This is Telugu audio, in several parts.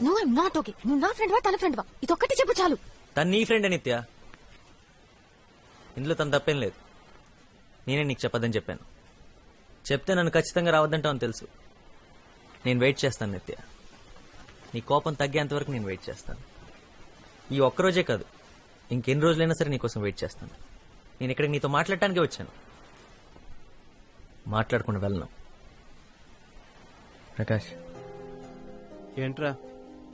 No I'm not okay. నువ్వు నా ఫ్రెండ్ వా తన ఫ్రెండ్ వా ఇది ఒక్కటి చెప్పు చాలు. తను నీ ఫ్రెండ్ నిత్య, ఇందులో తను తప్పేం లేదు. నేనే నీకు చెప్పొద్దని చెప్పాను. చెప్తే నన్ను ఖచ్చితంగా రావద్దంటావు అని తెలుసు. నేను వెయిట్ చేస్తాను నిత్య. నీ కోపం తగ్గేంత వరకు నేను వెయిట్ చేస్తాను. ఈ ఒక్కరోజే కాదు, ఇంకెన్ని రోజులైనా సరే నీకోసం వెయిట్ చేస్తాను. నేను ఇక్కడికి నీతో మాట్లాడటానికే వచ్చాను. మాట్లాడకుండా వెళ్ళను. ప్రకాష్ ఏంట్రా?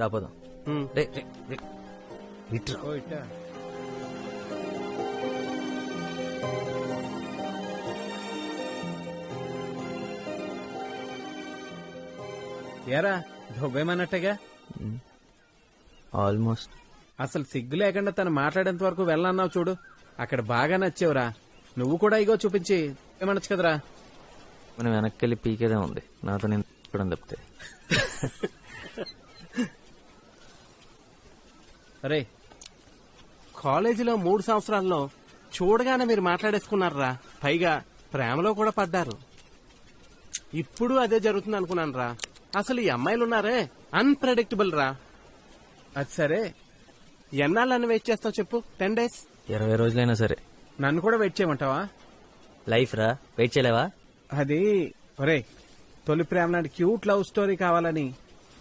రాపోదాం. ఏరా దువ్వేమన్నట్టుగా? ఆల్మోస్ట్. అసలు సిగ్గు లేకుండా తను మాట్లాడేంత వరకు వెళ్ళన్నావు చూడు, అక్కడ బాగా నచ్చావురా. నువ్వు కూడా ఇగో చూపించి ఏమనొచ్చు కదరా. మనం వెనక్కి వెళ్ళి పీకేదే ఉంది. నాతో నేను చెప్పడం తప్పితే. అరే కాలేజీలో 3 సంవత్సరాల్లో చూడగానే మీరు మాట్లాడేసుకున్నారా. పైగా ప్రేమలో కూడా పడ్డారు. ఇప్పుడు అదే జరుగుతుంది అనుకున్నాను రా. అసలు ఈ అమ్మాయిలున్నారే అన్ప్రెడిక్టబుల్ రా. అది సరే, ఎన్నాళ్ళని వెయిట్ చేస్తావు చెప్పు? 10 days? 20 రోజులైనా సరే. నన్ను కూడా వెయిట్ చేయమంటావా? లైఫ్ రా, వెయిట్ చేయలేవా? అది ఒరే, తొలి ప్రేమ నాటి క్యూట్ లవ్ స్టోరీ కావాలని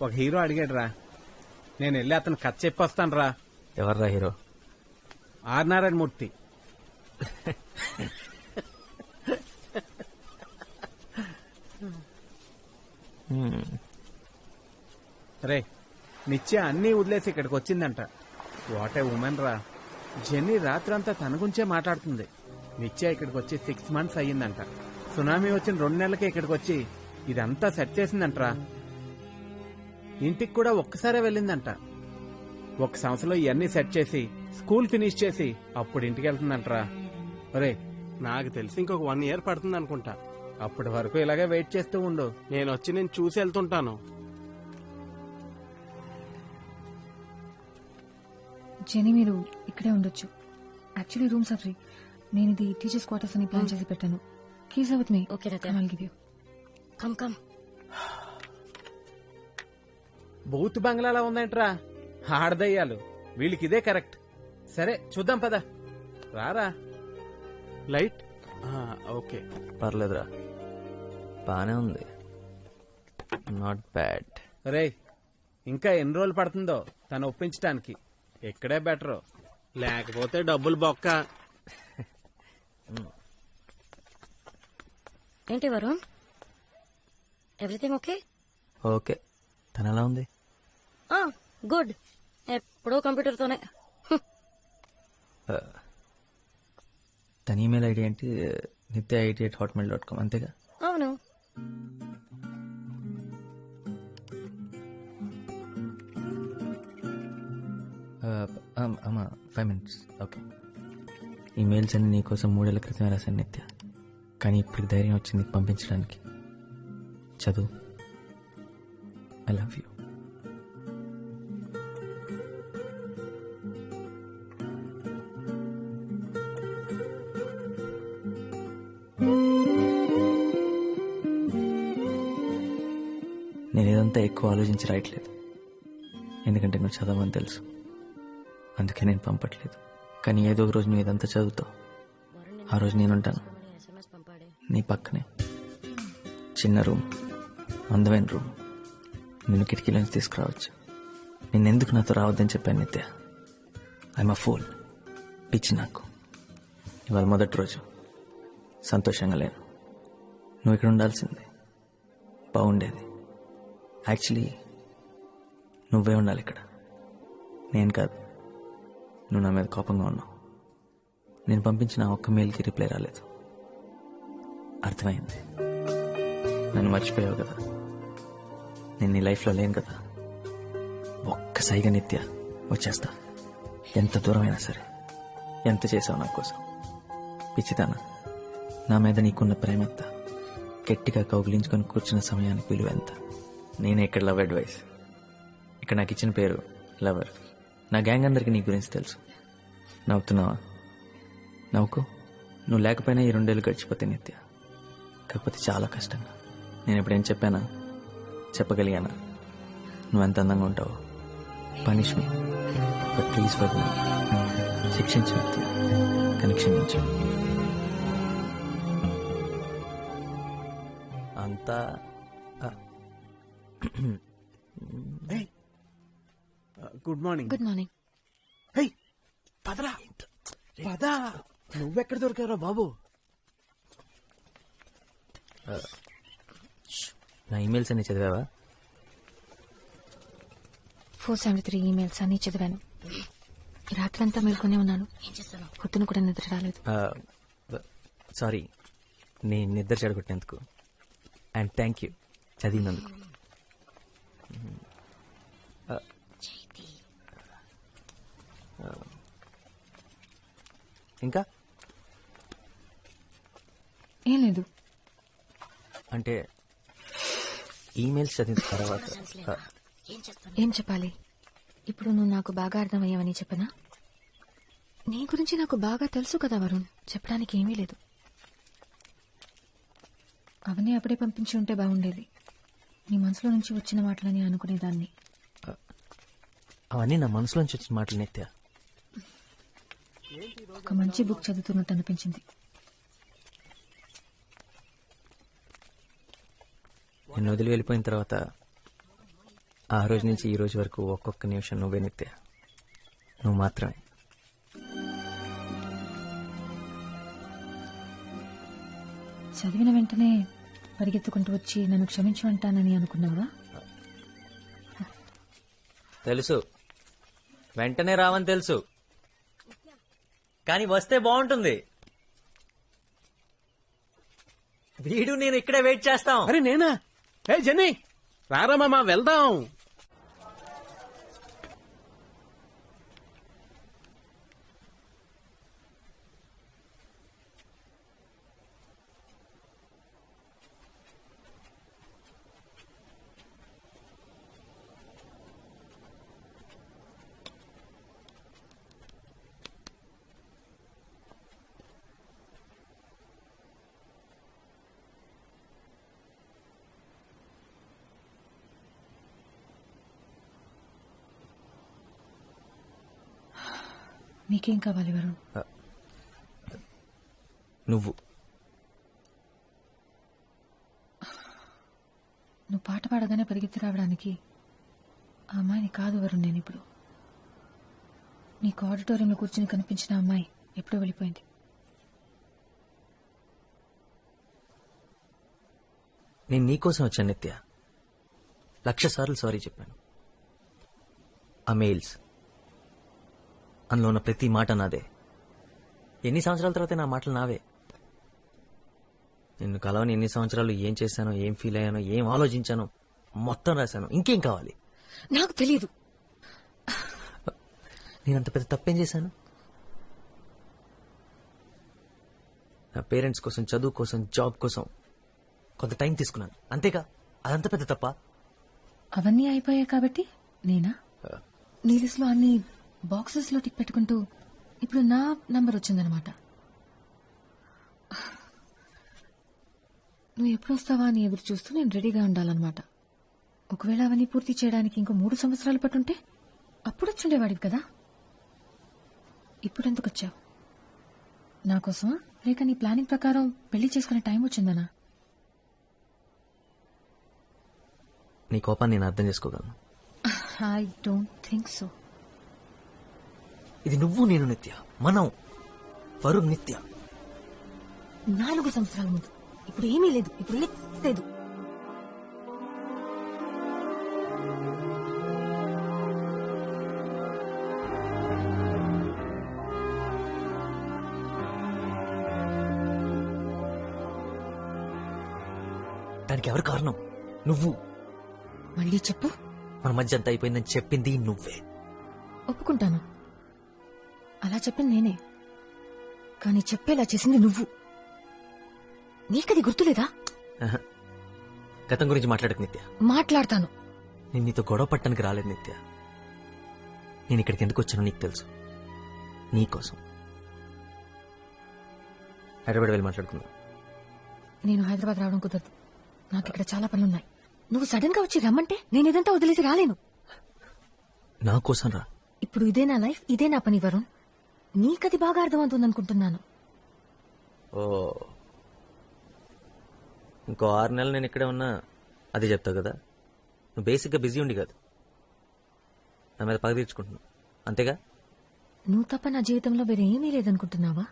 ఒక హీరో అడిగాడు రా. నేను వెళ్ళి అతను కథ చెప్పొస్తాను రా. ఎవర్రా హీరో? ఆర్ నారాయణ మూర్తి. రే నిత్య అన్నీ వదిలేసి ఇక్కడికి వచ్చిందంట. వాట్ ఏ ఉమెన్ రా. జెన్నీ రాత్రంతా తన గురించే మాట్లాడుతుంది. నిత్య ఇక్కడికి వచ్చి 6 months అయ్యిందంట. సునామీ వచ్చిన 2 నెలలకే ఇక్కడికి వచ్చి ఇదంతా సెట్ చేసిందంటరా. ఇంటికి కూడా ఒక్కసారే వెళ్ళిందంట. 1 సంవత్సరంలో ఇవన్నీ సెట్ చేసి స్కూల్ ఫినిష్ చేసి అప్పుడు ఇంటికి వెళ్తుందంటరా. ఒరే నాకు తెలిసి ఇంకొక 1 year పడుతుంది అనుకుంటా. అప్పటి వరకు ఇలాగే వెయిట్ చేస్తూ ఉండు. నేను వచ్చి నేను చూసి వెళ్తుంటాను. జెనీ మీరు ఇక్కడే ఉండొచ్చు. Actually rooms are free. నేను ఇది టీచర్స్ క్వార్టర్స్ అని ప్లాన్ చేసి పెట్టాను. Keys with me. Okay I'll give you. కమ్ బూత్ బంగ్లాలా ఉందంటరా. ఆడదయ్యాలు వీళ్ళకి ఇదే కరెక్ట్. సరే చూద్దాం పద. రారా. లైట్ ఓకే పర్లేదురా, బానే ఉంది. Not bad. రే ఇంకా ఎన్ని రోజులు పడుతుందో తను ఒప్పించడానికి. ఇక్కడే బెటరు, లేకపోతే డబ్బులు బొక్క. ఏంటి వరుణ్, ఎవ్రీథింగ్ ఓకే? ఓకే. తను ఎలా ఉంది? గుడ్. ఎప్పుడో కంప్యూటర్తోనే. తన ఈమెయిల్ ఐడి ఏంటి? nitya88@hotmail.com అంతేగా? అవును. అమ్మా 5 minutes. ఓకే. ఈమెయిల్స్ అన్ని నీకోసం 3 ఏళ్ల క్రితమే రాశాను నిత్య. కానీ ఇప్పుడు ధైర్యం వచ్చింది పంపించడానికి. చదువు. I love you. నేను ఇదంతా ఎక్కువ ఆలోచించి రాయట్లేదు, ఎందుకంటే నువ్వు చదవని తెలుసు. అందుకే నేను పంపట్లేదు. కానీ ఏదో ఒక రోజు నువ్వు ఇదంతా చదువుతావు. ఆ రోజు నేనుంటాను నీ పక్కనే. చిన్న రూమ్, అందమైన రూమ్, నేను కిటికీలోంచి తీసుకురావచ్చు. నేనెందుకు నాతో రావద్దని చెప్పాను నిత్య. I'm a fool. పిచ్చి నాకు. ఇవాళ మొదటి రోజు, సంతోషంగా లేను. నువ్వు ఇక్కడ ఉండాల్సింది. బాగుండేది. యాక్చువల్లీ నువ్వే ఉండాలి ఇక్కడ, నేను కాదు. నువ్వు నా మీద కోపంగా ఉన్నావు. నేను పంపించిన ఒక్క మెయిల్కి రిప్లై రాలేదు. అర్థమైంది. నన్ను మర్చిపోయావు కదా. నేను నీ లైఫ్లో లేను కదా. ఒక్కసారిగా నిత్య వచ్చేస్తా. ఎంత దూరమైనా సరే. ఎంత చేసావు నా కోసం. పిచ్చిదానా, నా మీద నీకున్న ప్రేమ ఎంత. గట్టిగా కౌగిలించుకొని కూర్చున్న సమయానికి విలువ ఎంత. నేనే ఇక్కడ లవ్ అడ్వైస్. ఇక్కడ నాకు ఇచ్చిన పేరు లవర్. నా గ్యాంగ్ అందరికీ నీ గురించి తెలుసు. నవ్వుతున్నావా? నవ్వుకో. నువ్వు లేకపోయినా ఈ 2 ఏళ్ళు గడిచిపోతే నిత్య. కాకపోతే చాలా కష్టంగా. నేను ఎప్పుడేం చెప్పానా, చెప్పగలిగానా? నువ్వెంత అందంగా ఉంటావో, punish me but please for me. శిక్షించు నిత్య, కానీ క్షమించు. అంతా గుడ్ మార్నింగ్. Good morning. పదరా పదా. నువ్వెక్కడ దొరికారా బాబు? నా ఈమెయిల్స్ అన్ని చదివావా? 473 ఈమెయిల్స్ అన్ని చదివాను. రాత్రంతా మేల్కొనే ఉన్నాను. పొద్దున కూడా నిద్ర రాలేదు. సారీ, నేను నిద్ర చెడగొట్టినందుకు. అండ్ థ్యాంక్ యూ చదివినందుకు. ఇంకా ఏం లేదు. అంటే ఈమెయిల్స్ చదివిన తర్వాత ఏం చెప్పాలి? ఇప్పుడు నువ్వు నాకు బాగా అర్థమయ్యావని చెప్పనా? నీ గురించి నాకు బాగా తెలుసు కదా వరుణ్, చెప్పడానికి ఏమీ లేదు. అవన్నీ అప్పుడే పంపించి ఉంటే బాగుండేది. నీ మనసులో నుంచి వచ్చిన మాటలని అనుకునేదాన్ని. అవన్నీ నా మనసులోంచి వచ్చిన మాటలు నిత్య. ఒక మంచి బుక్ చదువుతున్నట్టు అనిపించింది. నిన్ను వదిలి వెళ్ళిపోయిన తర్వాత ఆ రోజు నుంచి ఈ రోజు వరకు ఒక్కొక్క నిమిషం నువ్వే నిత్య, నువ్వు మాత్రమే. చదివిన వెంటనే పరిగెత్తుకుంటూ వచ్చి నన్ను క్షమించు అంటానని అనుకున్నావా? తెలుసు, వెంటనే రావని తెలుసు, కానీ వస్తే బాగుంటుంది. వీడు నేను ఇక్కడే వెయిట్ చేస్తాం. అరే నేనా? హే జెన్నీ, రారా మామ వెళ్దాం. నీకేం కావాలి వరుణ్? నువ్వు నువ్వు పాట పాడగానే పరిగెత్తి రావడానికి ఆ అమ్మాయిని కాదు వరుణ్ నేను ఇప్పుడు. నీకు ఆడిటోరియంలో కూర్చుని కనిపించిన అమ్మాయి ఎప్పుడో వెళ్ళిపోయింది. నేను నీకోసం వచ్చాను నిత్య. 1,00,000 సార్లు సారీ చెప్పాను. ఆ మెయిల్స్, అందులో ఉన్న ప్రతి మాట నాదే. ఎన్ని సంవత్సరాల తర్వాత నా మాటలు నావే. నిన్ను కలవని ఎన్ని సంవత్సరాలు ఏం చేశానో, ఏం ఫీల్ అయ్యానో, ఏం ఆలోచించానో మొత్తం రాశాను. ఇంకేం కావాలి? నాకు తెలియదు. నేనంత పెద్ద తప్పేం చేశాను? నా పేరెంట్స్ కోసం, చదువు కోసం, జాబ్ కోసం కొంత టైం తీసుకున్నాను, అంతేగా. అదంత పెద్ద తప్ప? అవన్నీ అయిపోయాయి కాబట్టి నేనా నీ లిస్ట్ లో అన్ని బాక్సెస్ లో టిక్ పెట్టుకుంటూ ఇప్పుడు నా నంబర్ వచ్చిందనమాట. నువ్వు ఎప్పుడు వస్తావా అని ఎదురు చూస్తూ నేను రెడీగా ఉండాలన్నమాట. ఒకవేళ అవన్నీ పూర్తి చేయడానికి ఇంకో 3 సంవత్సరాలు పట్టుంటే అప్పుడు వచ్చుండేవాడివి కదా. ఇప్పుడు ఎందుకు వచ్చావు? నా కోసమా, లేక నీ ప్లానింగ్ ప్రకారం పెళ్లి చేసుకునే టైం వచ్చిందనా? నీ కోపాన్ని నేను అర్థం చేసుకోగలను. I don't think so. ఇది నువ్వు నేను నిత్య, మనం వరుణ్ నిత్య. 4 సంవత్సరాల ముందు. ఇప్పుడు ఏమీ లేదు, ఇప్పుడు లేదు. దానికి ఎవరు కారణం? నువ్వు. మళ్ళీ చెప్పు. మన మధ్య అంతా అయిపోయిందని చెప్పింది నువ్వే. ఒప్పుకుంటాను, అలా చెప్పింది నేనే. కానీ చెప్పేలా చేసింది నువ్వు. నీకది గుర్తులేదా? ఆహా. గతం గురించి మాట్లాడకు నిత్య. మాట్లాడతాను. నేను నీతో గొడవ పట్టడానికి రాలేదు నిత్య. నేను ఇక్కడికి ఎందుకు వచ్చానో నీకు తెలుసు. నీకోసం. హైదరాబాద్ వెళ్ళి మాట్లాడుకుందాం. నేను హైదరాబాద్ రావడం కుదరదు. నాకు ఇక్కడ చాలా పనులున్నాయి. నువ్వు సడన్ గా వచ్చి రమ్మంటే నేను ఇదంతా వదిలేసి రాలేను. నా కోసం రా. ఇప్పుడు ఇదే నా లైఫ్, ఇదే నా పని వరుణ్. నీకది బాగా అర్థమవుతుంది అనుకుంటున్నాను. ఓ ఇంకో 6 నెలలు నేను ఇక్కడే ఉన్నా అది చెప్తావు కదా. నువ్వు బేసిక్గా బిజీ ఉండి కాదు, నా మీద పగ తీర్చుకుంటున్నావు అంతేగా. నువ్వు తప్ప నా జీవితంలో వేరే ఏమీ లేదనుకుంటున్నావా?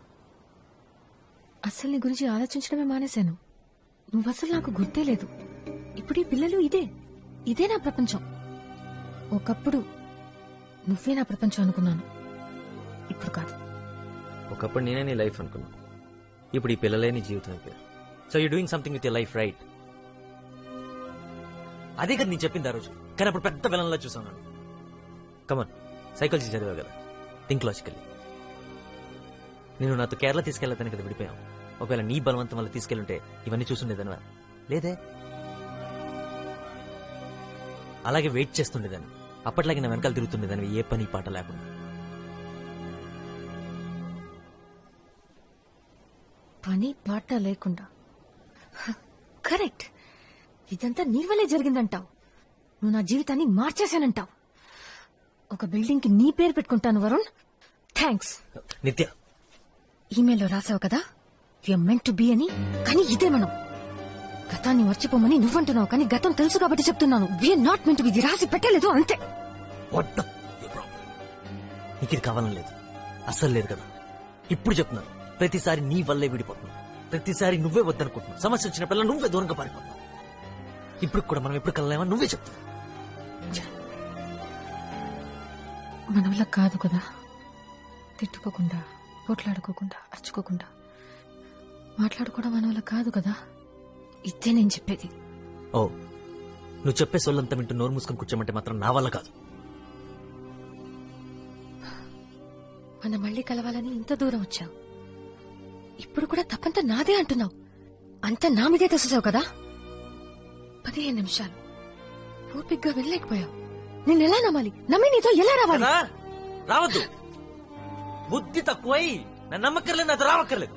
అస్సలు నీ గురించి ఆలోచించడమే మానేశాను. నువ్వు అసలు నాకు గుర్తే లేదు. ఇప్పుడు ఈ పిల్లలు ఇదే నా ప్రపంచం. ఒకప్పుడు నువ్వే నా ప్రపంచం అనుకున్నాను, ఇప్పుడు కాదు. ఒకప్పుడు నేనే నీ లైఫ్ అనుకున్నా, ఇప్పుడు ఈ పిల్లలే నీ జీవితం అయిపోయారు. So you doing something with your life, right? అదే కదా నేను చెప్పింది ఆ రోజు, కానీ అప్పుడు పెద్ద విలన్లా చూసాను నన్ను. కమన్, సైకాలజీ చదివా కదా, థింక్ లాజికల్లీ. నేను నాతో కేరళ తీసుకెళ్తాను కదా విడిపోయాం. ఒకవేళ నీ బలవంతం వల్ల తీసుకెళ్ళుంటే ఇవన్నీ చూసుండేదనవా? లేదే. అలాగే వెయిట్ చేస్తుండేదాన్ని, అప్పట్లాగే నా వెనకాల తిరుగుతుండేదాన్ని, ఏ పని పాట లేకుండా. పని పాట లేకుండా? కరెక్ట్. ఇదంతా నీ వల్లే జరిగిందంటావు. నువ్వు నా జీవితాన్ని మార్చేశానంటావు. ఒక బిల్డింగ్ కి నీ పేరు పెట్టుకుంటాను వరుణ్. థ్యాంక్స్. నిత్య, ఈమెయిల్లో రాసావు కదా యూఆర్ మెంట్ టు బి అని, కానీ ఇదే మనం. గతాన్ని మర్చిపోమని నువ్వంటున్నావు, కానీ గతం తెలుసు కాబట్టి చెప్తున్నాను. We are not meant to be. ఇది రాసి పెట్టలేదు అంతే. నీకు ఇది కావాలని లేదు, అస్సలు లేదు కదా. ఇప్పుడు చెప్తున్నాను, ప్రతిసారి నీ వల్లే విడిపోతున్నావు, ప్రతిసారి నువ్వే వద్దనుకుంటున్నావు, సమస్య వచ్చినప్పుడల్లా నువ్వే దూరంగా పారిపోతున్నావు. ఇప్పుడు కూడా మనం ఎప్పుడు కలలేమని నువ్వే చెప్తున్నావు. మన వల్ల కాదు కదా, తిట్టుకోకుండా, పోట్లాడుకోకుండా, అరుచుకోకుండా మాట్లాడుకోవడం మన వల్ల కాదు కదా. ఇదే నేను చెప్పేది. ఓ, నువ్వు చెప్పే సొల్లంతా వింటూ నోరు మూసుకొని కూర్చోమంటే మాత్రం నా వల్ల కాదు. మనం మళ్ళీ కలవాలని ఇంత దూరం వచ్చావు, ఇప్పుడు కూడా తప్పంతా నాదే అంటున్నావు. అంతా నా మీదే తెసేసావు కదా. 15 నిమిషాలు ఓపిగ్గా వెళ్ళలేకపోయావు. నేను ఎలా నమ్మాలి? నమ్మి నీతో ఎలా రావాలి? రావద్దు, బుద్ధి తక్కువై నన్ను నమ్మక్కర్లేదు, నాతో రావక్కర్లేదు.